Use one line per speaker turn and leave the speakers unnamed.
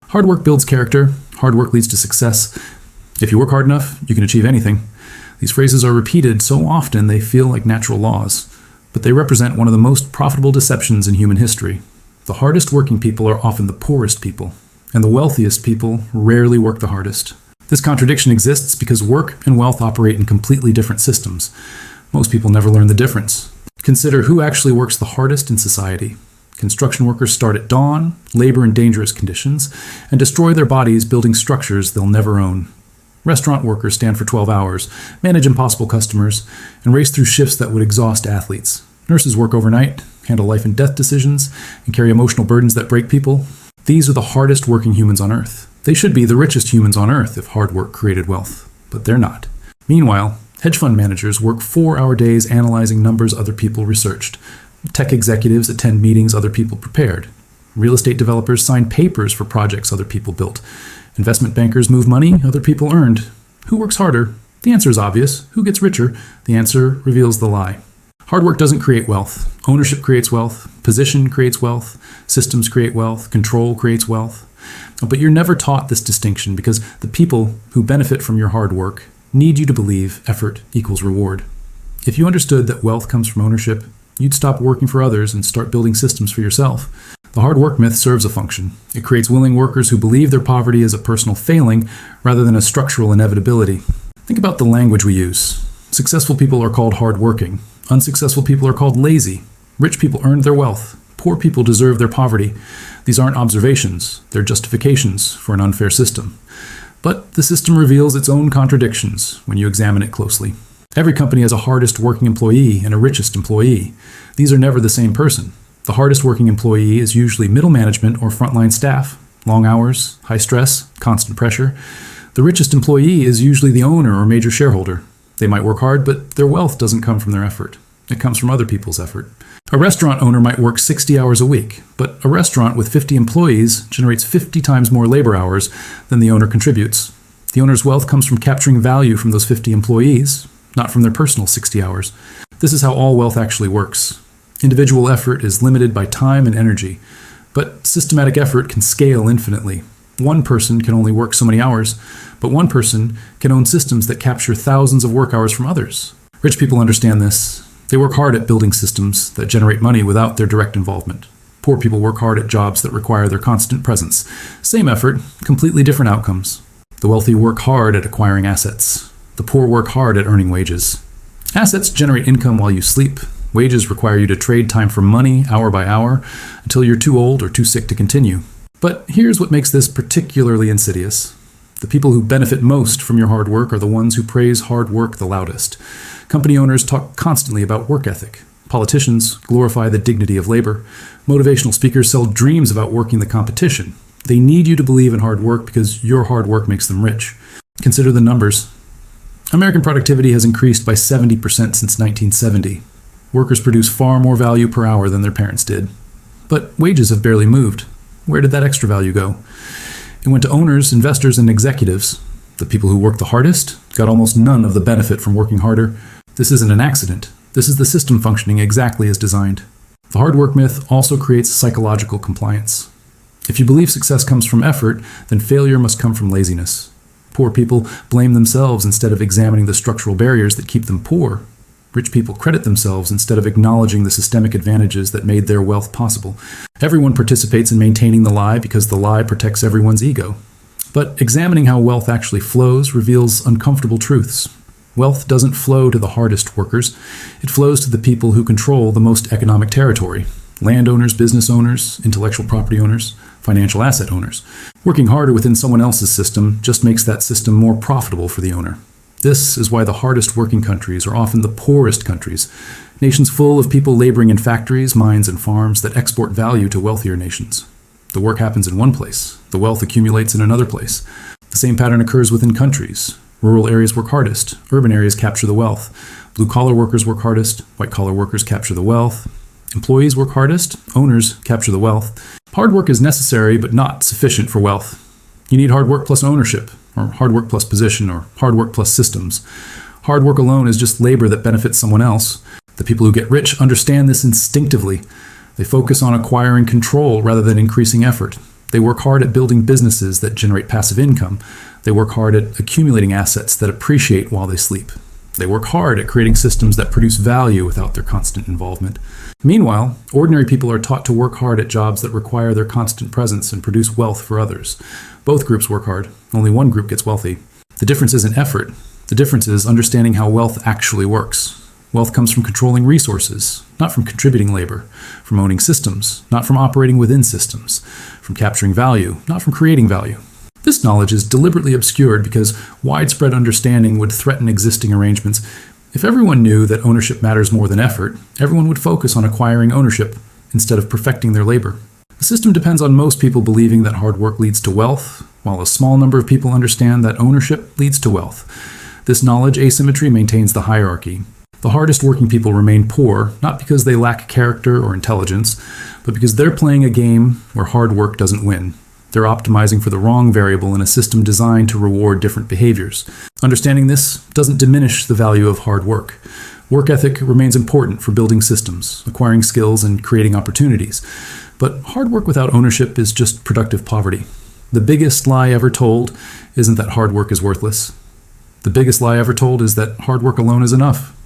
Hard work builds character. Hard work leads to success. If you work hard enough, you can achieve anything. These phrases are repeated so often they feel like natural laws, but they represent one of the most profitable deceptions in human history. The hardest working people are often the poorest people, and the wealthiest people rarely work the hardest. This contradiction exists because work and wealth operate in completely different systems. Most people never learn the difference. Consider who actually works the hardest in society. Construction workers start at dawn, labor in dangerous conditions, and destroy their bodies building structures they'll never own. Restaurant workers stand for 12 hours, manage impossible customers, and race through shifts that would exhaust athletes. Nurses work overnight, handle life and death decisions, and carry emotional burdens that break people. These are the hardest working humans on Earth. They should be the richest humans on Earth if hard work created wealth, but they're not. Meanwhile, hedge fund managers work 4-hour days analyzing numbers other people researched. Tech executives attend meetings other people prepared. Real estate developers sign papers for projects other people built. Investment bankers move money other people earned. Who works harder? The answer is obvious. Who gets richer? The answer reveals the lie. Hard work doesn't create wealth. Ownership creates wealth. Position creates wealth. Systems create wealth. Control creates wealth. But you're never taught this distinction because the people who benefit from your hard work need you to believe effort equals reward. If you understood that wealth comes from ownership, you'd stop working for others and start building systems for yourself. The hard work myth serves a function. It creates willing workers who believe their poverty is a personal failing rather than a structural inevitability. Think about the language we use. Successful people are called hardworking. Unsuccessful people are called lazy. Rich people earned their wealth. Poor people deserve their poverty. These aren't observations. They're justifications for an unfair system. But the system reveals its own contradictions when you examine it closely. Every company has a hardest working employee and a richest employee. These are never the same person. The hardest working employee is usually middle management or frontline staff. Long hours, high stress, constant pressure. The richest employee is usually the owner or major shareholder. They might work hard, but their wealth doesn't come from their effort. It comes from other people's effort. A restaurant owner might work 60 hours a week, but a restaurant with 50 employees generates 50 times more labor hours than the owner contributes. The owner's wealth comes from capturing value from those 50 employees, not from their personal 60 hours. This is how all wealth actually works. Individual effort is limited by time and energy, but systematic effort can scale infinitely. One person can only work so many hours, but one person can own systems that capture thousands of work hours from others. Rich people understand this. They work hard at building systems that generate money without their direct involvement. Poor people work hard at jobs that require their constant presence. Same effort, completely different outcomes. The wealthy work hard at acquiring assets. The poor work hard at earning wages. Assets generate income while you sleep. Wages require you to trade time for money, hour by hour, until you're too old or too sick to continue. But here's what makes this particularly insidious. The people who benefit most from your hard work are the ones who praise hard work the loudest. Company owners talk constantly about work ethic. Politicians glorify the dignity of labor. Motivational speakers sell dreams about working the competition. They need you to believe in hard work because your hard work makes them rich. Consider the numbers. American productivity has increased by 70% since 1970. Workers produce far more value per hour than their parents did. But wages have barely moved. Where did that extra value go? It went to owners, investors, and executives. The people who worked the hardest got almost none of the benefit from working harder. This isn't an accident. This is the system functioning exactly as designed. The hard work myth also creates psychological compliance. If you believe success comes from effort, then failure must come from laziness. Poor people blame themselves instead of examining the structural barriers that keep them poor. Rich people credit themselves instead of acknowledging the systemic advantages that made their wealth possible. Everyone participates in maintaining the lie because the lie protects everyone's ego. But examining how wealth actually flows reveals uncomfortable truths. Wealth doesn't flow to the hardest workers. It flows to the people who control the most economic territory. Landowners, business owners, intellectual property owners, financial asset owners. Working harder within someone else's system just makes that system more profitable for the owner. This is why the hardest working countries are often the poorest countries, nations full of people laboring in factories, mines, and farms that export value to wealthier nations. The work happens in one place. The wealth accumulates in another place. The same pattern occurs within countries. Rural areas work hardest. Urban areas capture the wealth. Blue-collar workers work hardest. White-collar workers capture the wealth. Employees work hardest. Owners capture the wealth. Hard work is necessary, but not sufficient for wealth. You need hard work plus ownership, or hard work plus position, or hard work plus systems. Hard work alone is just labor that benefits someone else. The people who get rich understand this instinctively. They focus on acquiring control rather than increasing effort. They work hard at building businesses that generate passive income. They work hard at accumulating assets that appreciate while they sleep. They work hard at creating systems that produce value without their constant involvement. Meanwhile, ordinary people are taught to work hard at jobs that require their constant presence and produce wealth for others. Both groups work hard. Only one group gets wealthy. The difference isn't effort. The difference is understanding how wealth actually works. Wealth comes from controlling resources, not from contributing labor, from owning systems, not from operating within systems, from capturing value, not from creating value. This knowledge is deliberately obscured because widespread understanding would threaten existing arrangements. If everyone knew that ownership matters more than effort, everyone would focus on acquiring ownership instead of perfecting their labor. The system depends on most people believing that hard work leads to wealth, while a small number of people understand that ownership leads to wealth. This knowledge asymmetry maintains the hierarchy. The hardest working people remain poor, not because they lack character or intelligence, but because they're playing a game where hard work doesn't win. They're optimizing for the wrong variable in a system designed to reward different behaviors. Understanding this doesn't diminish the value of hard work. Work ethic remains important for building systems, acquiring skills, and creating opportunities. But hard work without ownership is just productive poverty. The biggest lie ever told isn't that hard work is worthless. The biggest lie ever told is that hard work alone is enough.